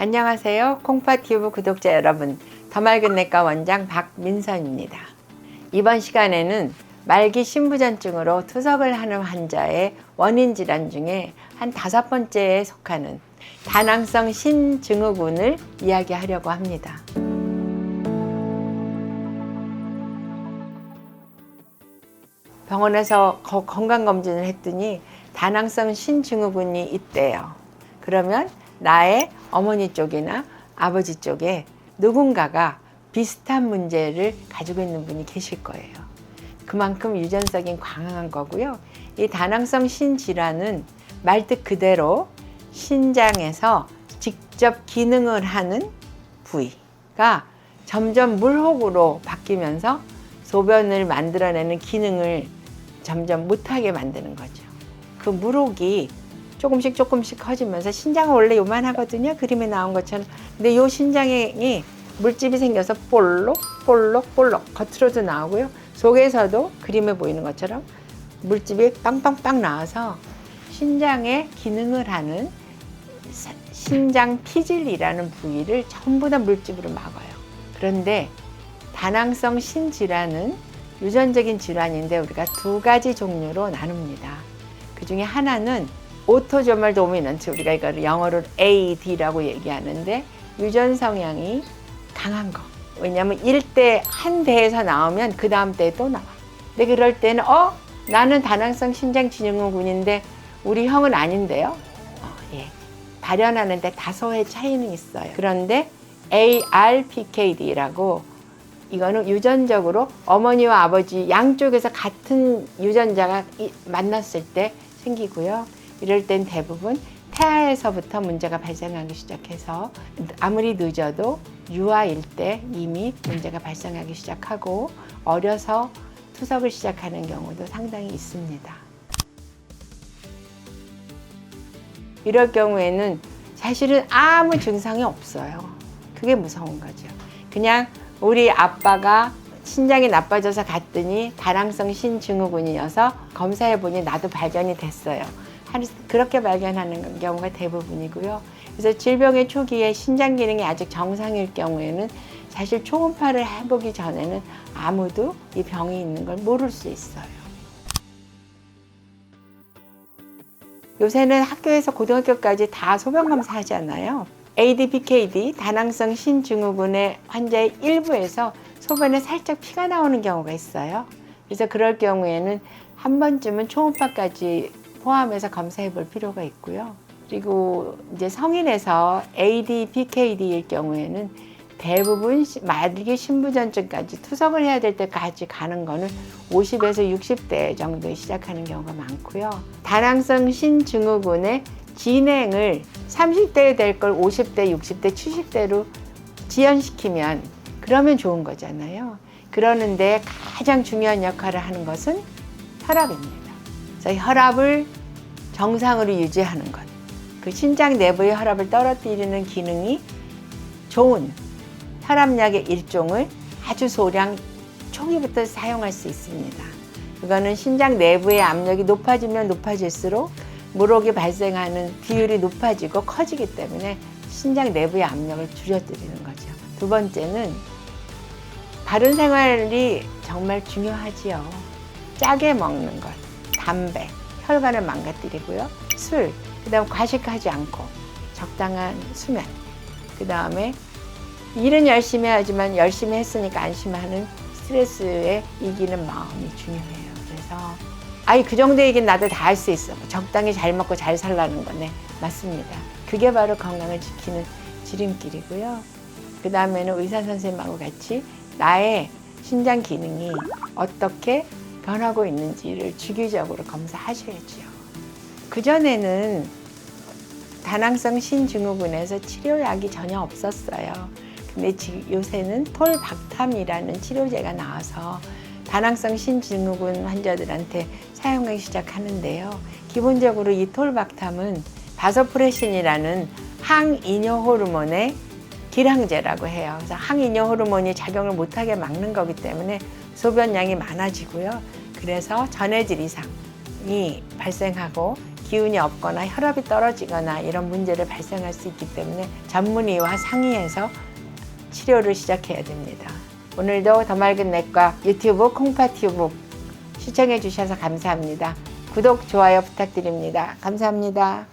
안녕하세요. 콩파튜브 구독자 여러분, 더 맑은 내과 원장 박민선입니다. 이번 시간에는 말기 신부전증으로 투석을 하는 환자의 원인 질환 중에 한 5번째에 속하는 다낭성 신증후군을 이야기하려고 합니다. 병원에서 건강검진을 했더니 다낭성 신증후군이 있대요. 그러면 나의 어머니 쪽이나 아버지 쪽에 누군가가 비슷한 문제를 가지고 있는 분이 계실 거예요. 그만큼 유전성이 강한 거고요. 이 다낭성 신질환은 말뜻 그대로 신장에서 직접 기능을 하는 부위가 점점 물혹으로 바뀌면서 소변을 만들어내는 기능을 점점 못하게 만드는 거죠. 그 물혹이 조금씩 커지면서 신장은 원래 요만하거든요. 그림에 나온 것처럼. 근데 요 신장에 물집이 생겨서 볼록 겉으로도 나오고요. 속에서도 그림에 보이는 것처럼 물집이 빵빵빵 나와서 신장의 기능을 하는 신장 피질이라는 부위를 전부 다 물집으로 막아요. 그런데 다낭성 신질환은 유전적인 질환인데 우리가 2가지 종류로 나눕니다. 그 중에 하나는 오토조멀 도미넌트, 우리가 이걸 영어로 AD라고 얘기하는데 유전 성향이 강한 거. 왜냐하면 1대 한 대에서 나오면 그 다음 대에 또 나와. 근데 그럴 때는 나는 다낭성 신장증후군인데 우리 형은 아닌데요. 예. 발현하는데 다소의 차이는 있어요. 그런데 ARPKD라고 이거는 유전적으로 어머니와 아버지 양쪽에서 같은 유전자가 만났을 때 생기고요. 이럴 땐 대부분 태아에서부터 문제가 발생하기 시작해서 아무리 늦어도 유아일 때 이미 문제가 발생하기 시작하고 어려서 투석을 시작하는 경우도 상당히 있습니다. 이럴 경우에는 사실은 아무 증상이 없어요. 그게 무서운 거죠. 그냥 우리 아빠가 신장이 나빠져서 갔더니 다낭성 신증후군이어서 검사해보니 나도 발견이 됐어요. 그렇게 발견하는 경우가 대부분이고요. 그래서 질병의 초기에 신장 기능이 아직 정상일 경우에는 사실 초음파를 해보기 전에는 아무도 이 병이 있는 걸 모를 수 있어요. 요새는 학교에서 고등학교까지 다 소변검사 하잖아요. ADPKD, 다낭성 신증후군의 환자의 일부에서 소변에 살짝 피가 나오는 경우가 있어요. 그래서 그럴 경우에는 한 번쯤은 초음파까지 포함해서 검사해 볼 필요가 있고요. 그리고 이제 성인에서 ADPKD일 경우에는 대부분 말기 신부전증까지 투석을 해야 될 때까지 가는 거는 50에서 60대 정도에 시작하는 경우가 많고요. 다낭성 신증후군의 진행을 30대에 될 걸 50대, 60대, 70대로 지연시키면 그러면 좋은 거잖아요. 그러는데 가장 중요한 역할을 하는 것은 혈압입니다. 그래서 혈압을 정상으로 유지하는 것. 그 신장 내부의 혈압을 떨어뜨리는 기능이 좋은 혈압약의 일종을 아주 소량 초기부터 사용할 수 있습니다. 그거는 신장 내부의 압력이 높아지면 높아질수록 물혹이 발생하는 비율이 높아지고 커지기 때문에 신장 내부의 압력을 줄여드리는 거죠. 2번째는 바른 생활이 정말 중요하지요. 짜게 먹는 것, 담배, 혈관을 망가뜨리고요. 술, 그다음 과식하지 않고 적당한 수면, 그다음에 일은 열심히 하지만 열심히 했으니까 안심하는 스트레스에 이기는 마음이 중요해요. 그래서 그 정도 얘기는 나도 다 할 수 있어. 적당히 잘 먹고 잘 살라는 거네. 맞습니다. 그게 바로 건강을 지키는 지름길이고요. 그 다음에는 의사 선생님하고 같이 나의 신장 기능이 어떻게 변하고 있는지를 주기적으로 검사하셔야죠. 그전에는 다낭성 신증후군에서 치료약이 전혀 없었어요. 근데 요새는 톨박탐이라는 치료제가 나와서 다낭성 신증후군 환자들한테 사용하기 시작하는데요. 기본적으로 이 톨박탐은 바소프레신이라는 항이뇨 호르몬의 기량제라고 해요. 그래서 항이뇨 호르몬이 작용을 못하게 막는 거기 때문에 소변량이 많아지고요. 그래서 전해질 이상이 발생하고 기운이 없거나 혈압이 떨어지거나 이런 문제를 발생할 수 있기 때문에 전문의와 상의해서 치료를 시작해야 됩니다. 오늘도 더 맑은 내과 유튜브 콩파튜브 시청해 주셔서 감사합니다. 구독, 좋아요 부탁드립니다. 감사합니다.